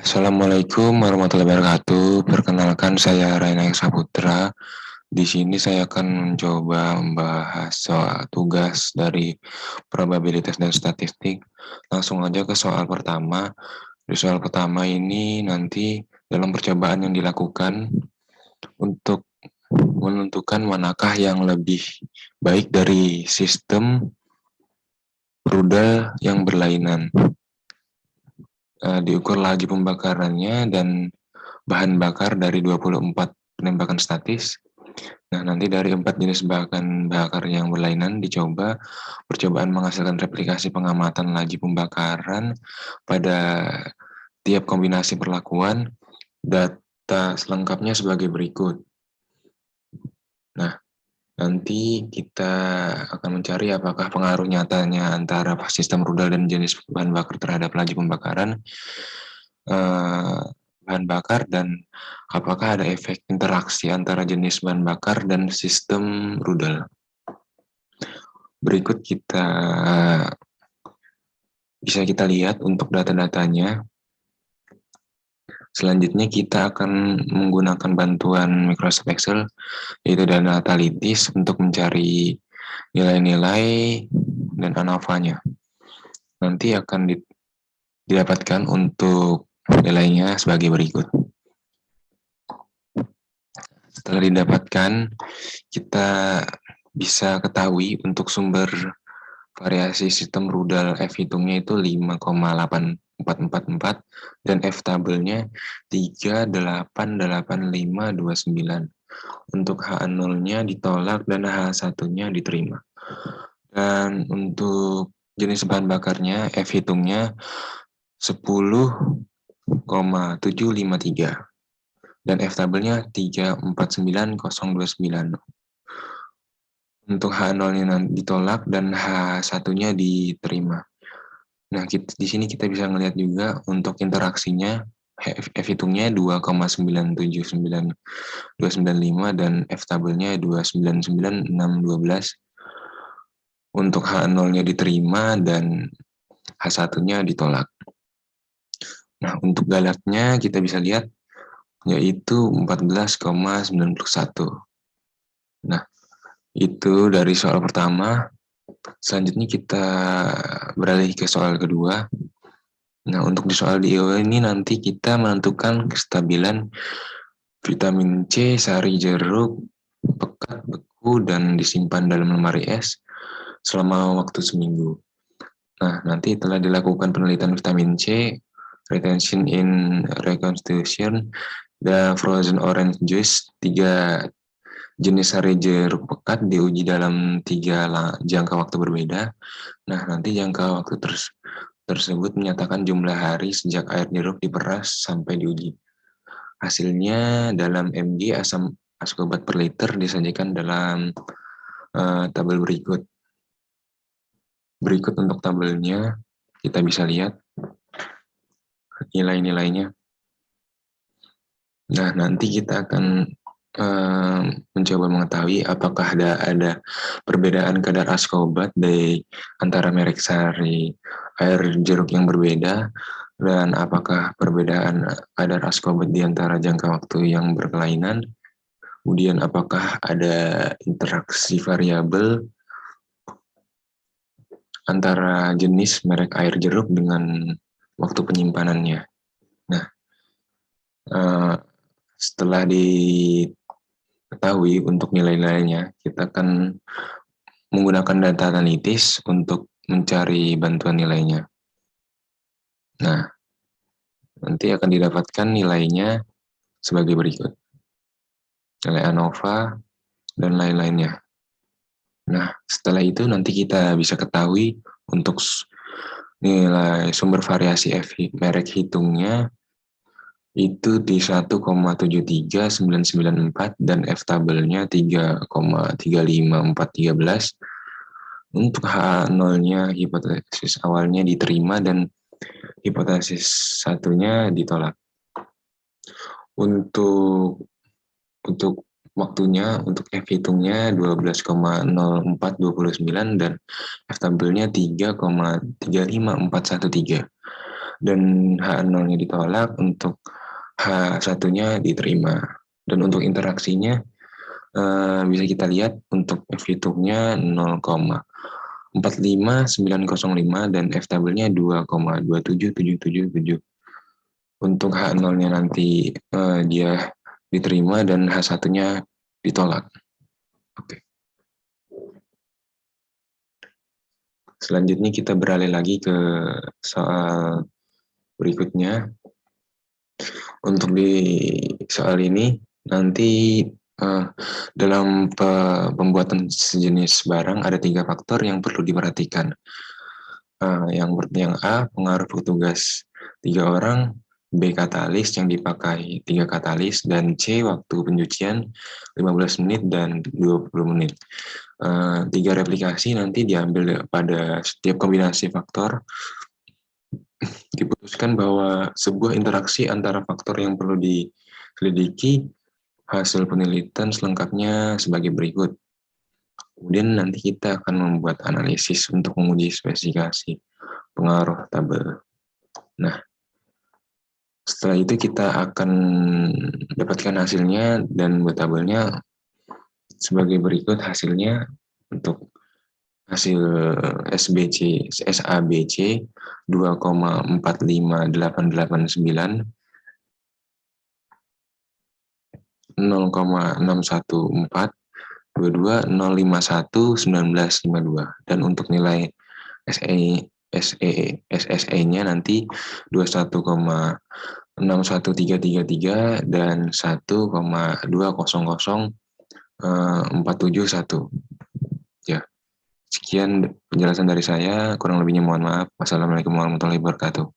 Assalamualaikum warahmatullahi wabarakatuh. Perkenalkan saya Raina Saputra. Di sini saya akan mencoba membahas soal tugas dari probabilitas dan statistik. Langsung aja ke soal pertama. Di soal pertama ini nanti dalam percobaan yang dilakukan untuk menentukan manakah yang lebih baik dari sistem rudal yang berlainan. Diukur laju pembakarannya dan bahan bakar dari 24 penembakan statis. Nah, nanti dari 4 jenis bahan bakar yang berlainan dicoba percobaan menghasilkan replikasi pengamatan laju pembakaran pada tiap kombinasi perlakuan. Data selengkapnya sebagai berikut. Nah, nanti kita akan mencari apakah pengaruh nyatanya antara sistem rudal dan jenis bahan bakar terhadap laju pembakaran bahan bakar dan apakah ada efek interaksi antara jenis bahan bakar dan sistem rudal. Berikut bisa kita lihat untuk data-datanya. Selanjutnya kita akan menggunakan bantuan Microsoft Excel, yaitu data analitis untuk mencari nilai-nilai dan ANOVA-nya. Nanti akan didapatkan untuk nilainya sebagai berikut. Setelah didapatkan, kita bisa ketahui untuk sumber variasi sistem rudal F hitungnya itu 5,8444 dan F tabelnya 388529. Untuk H0-nya ditolak dan H1-nya diterima. Dan untuk jenis bahan bakarnya F hitungnya 10,753 dan F tabelnya 349029. Untuk H0-nya ditolak dan H1-nya diterima. Nah, di sini kita bisa melihat juga untuk interaksinya F hitungnya 2,979295 dan F tabelnya 299,612. Untuk H0-nya diterima dan H1-nya ditolak. Nah, untuk galaknya kita bisa lihat yaitu 14,91. Nah, itu dari soal pertama. Selanjutnya kita beralih ke soal kedua. Nah, untuk di soal ini nanti kita menentukan kestabilan vitamin C, sari jeruk, pekat, beku, dan disimpan dalam lemari es selama waktu seminggu. Nah, nanti telah dilakukan penelitian vitamin C, retention in reconstitution, dan frozen orange juice, 3 jenis sari jeruk pekat diuji dalam 3 jangka waktu berbeda. Nah, nanti jangka waktu tersebut menyatakan jumlah hari sejak air jeruk diperas sampai diuji. Hasilnya dalam mg asam ascorbat per liter disajikan dalam tabel berikut. Berikut untuk tabelnya, kita bisa lihat nilai-nilainya. Nah, nanti kita akan mencoba mengetahui apakah ada perbedaan kadar ascorbat dari antara merek sari air jeruk yang berbeda dan apakah perbedaan kadar ascorbat di antara jangka waktu yang berkelainan. Kemudian apakah ada interaksi variabel antara jenis merek air jeruk dengan waktu penyimpanannya. Nah, setelah diketahui untuk nilai-nilainya, kita akan menggunakan data analitis untuk mencari bantuan nilainya. Nah, nanti akan didapatkan nilainya sebagai berikut. Nilai ANOVA dan lain-lainnya. Nah, setelah itu nanti kita bisa ketahui untuk nilai sumber variasi merek hitungnya itu di 1,73994 dan F tabelnya 3,35413. Untuk H0-nya hipotesis awalnya diterima dan hipotesis satunya ditolak. Untuk waktunya, untuk F hitungnya 12,04209 dan F tabelnya 3,35413. dan H0-nya ditolak, untuk H1-nya diterima. Dan untuk interaksinya bisa kita lihat untuk F-hitungnya 0,45905 dan F-tabelnya 2,27777. Untuk H0-nya nanti dia diterima dan H1-nya ditolak. Oke. Selanjutnya kita beralih lagi ke soal berikutnya. Untuk di soal ini nanti dalam pembuatan sejenis barang ada 3 faktor yang perlu diperhatikan. Yang A, pengaruh petugas 3 orang, B, katalis yang dipakai 3 katalis, dan C, waktu pencucian 15 menit dan 20 menit. 3 replikasi nanti diambil pada setiap kombinasi faktor. Diputuskan bahwa sebuah interaksi antara faktor yang perlu diselidiki, hasil penelitian selengkapnya sebagai berikut. Kemudian nanti kita akan membuat analisis untuk menguji spesifikasi pengaruh tabel. Nah, setelah itu kita akan dapatkan hasilnya dan buat tabelnya sebagai berikut hasilnya. Untuk hasil SABC 2,45889, 0,614, 22,051,1952. Dan untuk nilai SSE-nya nanti 21,61333 dan 1,200,471. Ya, sekian penjelasan dari saya. Kurang lebihnya mohon maaf. Wassalamualaikum warahmatullahi wabarakatuh.